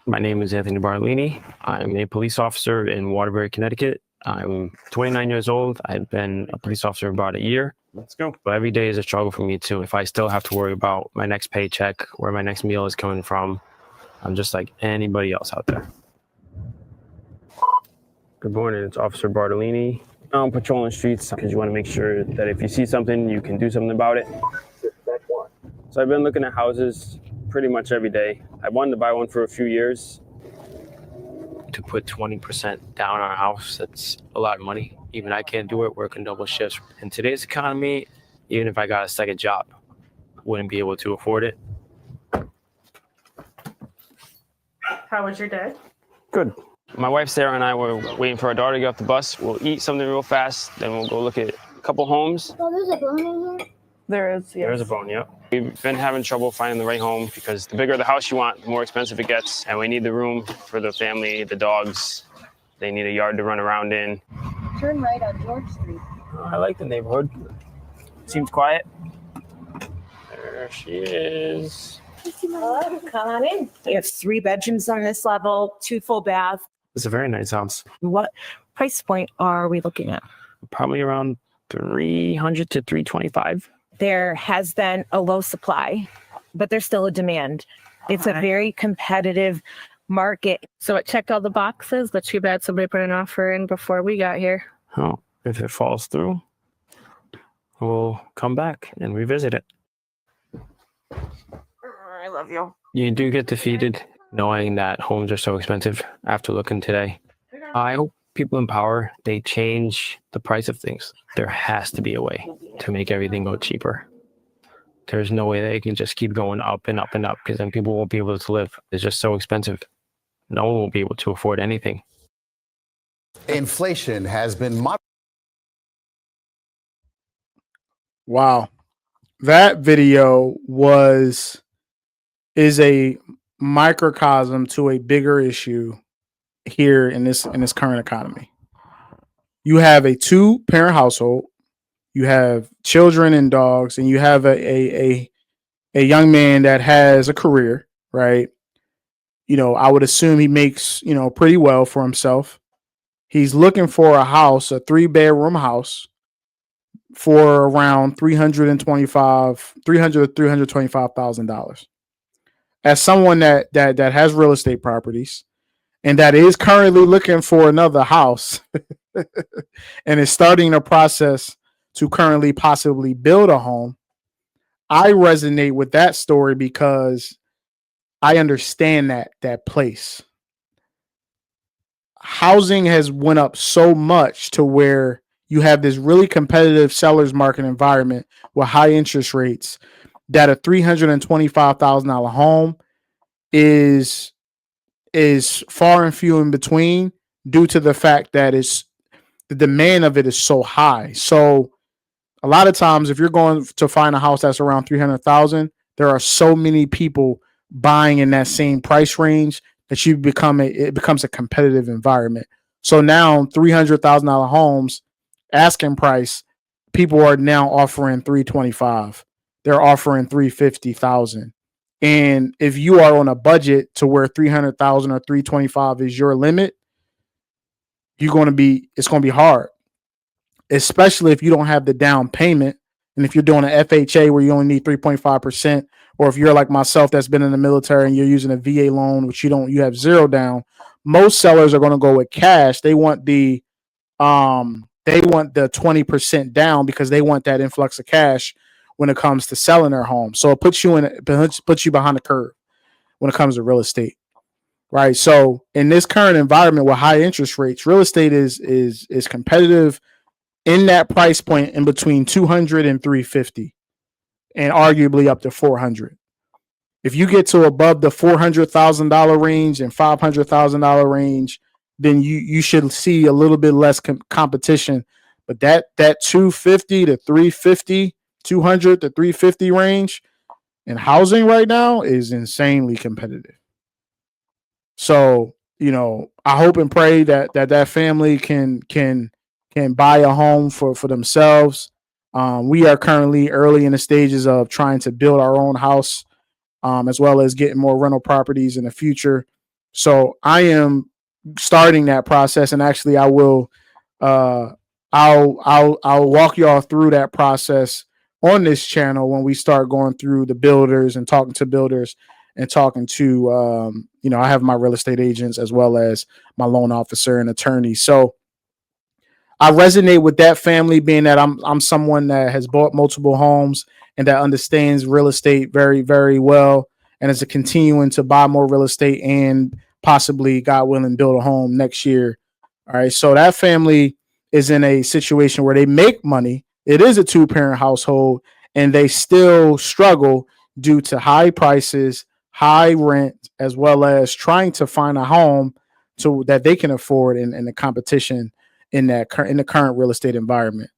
My name is Anthony Bartolini. I'm a police officer in Waterbury, Connecticut. I'm 29 years old. I've been a police officer about a year. Let's go. But every day is a struggle for me too. If I still have to worry about my next paycheck, where my next meal is coming from, I'm just like anybody else out there. Good morning, it's Officer Bartolini. I'm patrolling streets because you want to make sure that if you see something, you can do something about it. So I've been looking at houses pretty much every day. I wanted to buy one for a few years. To put 20% down on a house, that's a lot of money. Even I can't do it, working double shifts. In today's economy, even if I got a second job, wouldn't be able to afford it. How was your day? Good. My wife Sarah and I were waiting for our daughter to get off the bus. We'll eat something real fast, then we'll go look at a couple homes. Oh, there's a bone in here? There is, yes. There is a bone, yep. We've been having trouble finding the right home because the bigger the house you want, the more expensive it gets. And we need the room for the family, the dogs. They need a yard to run around in. Turn right on George Street. I like the neighborhood. Seems quiet. There she is. Hello, come on in. We have 3 bedrooms on this level, 2 full baths. It's a very nice house. What price point are we looking at? Probably around 300 to 325. There has been a low supply, but there's still a demand. It's a very competitive market. So it checked all the boxes, but too bad somebody put an offer in before we got here. Oh, if it falls through, we'll come back and revisit it. I love you. You do get defeated knowing that homes are so expensive after looking today. I hope people in power, they change the price of things. There has to be a way to make everything go cheaper. There's no way they can just keep going up and up and up because then people won't be able to live. It's just so expensive. No one will be able to afford anything. Inflation has been Wow. That video is a microcosm to a bigger issue here in this current economy. You have a 2-parent household, you have children and dogs, and you have a young man that has a career, right? You know, I would assume he makes, pretty well for himself. He's looking for a house, a 3-bedroom house for around $325,000. As someone that has real estate properties and that is currently looking for another house and is starting a process to currently possibly build a home, I resonate with that story because I understand that place. Housing has went up so much to where you have this really competitive seller's market environment with high interest rates that a $325,000 home is far and few in between due to the fact that the demand of it is so high. So a lot of times if you're going to find a house that's around 300,000, there are so many people buying in that same price range that it becomes a competitive environment. So now $300,000 homes asking price, people are now offering 325. They're offering 350,000. And if you are on a budget to where 300,000 or 325 is your limit, it's going to be hard, especially if you don't have the down payment. And if you're doing an FHA where you only need 3.5%, or if you're like myself that's been in the military and you're using a VA loan, which you have 0 down, most sellers are going to go with cash. They want the 20% down because they want that influx of cash when it comes to selling their home. So it puts you behind the curve when it comes to real estate, right? So in this current environment with high interest rates, real estate is competitive in that price point in between 200 and 350, and arguably up to 400. If you get to above the $400,000 range and $500,000 range, then you should see a little bit less competition. But that 250 to 350, 200 to 350 range in housing right now is insanely competitive. So, I hope and pray that family can buy a home for themselves. We are currently early in the stages of trying to build our own house, as well as getting more rental properties in the future. So I am starting that process, and actually I will I'll walk y'all through that process on this channel when we start going through the builders and talking to builders and talking to I have my real estate agents as well as my loan officer and attorney. So I resonate with that family, being that I'm someone that has bought multiple homes and that understands real estate very, very well, and is continuing to buy more real estate and possibly, God willing, build a home next year. All right. So that family is in a situation where they make money. It is a 2-parent household, and they still struggle due to high prices, high rent, as well as trying to find a home that they can afford in the competition in the current real estate environment.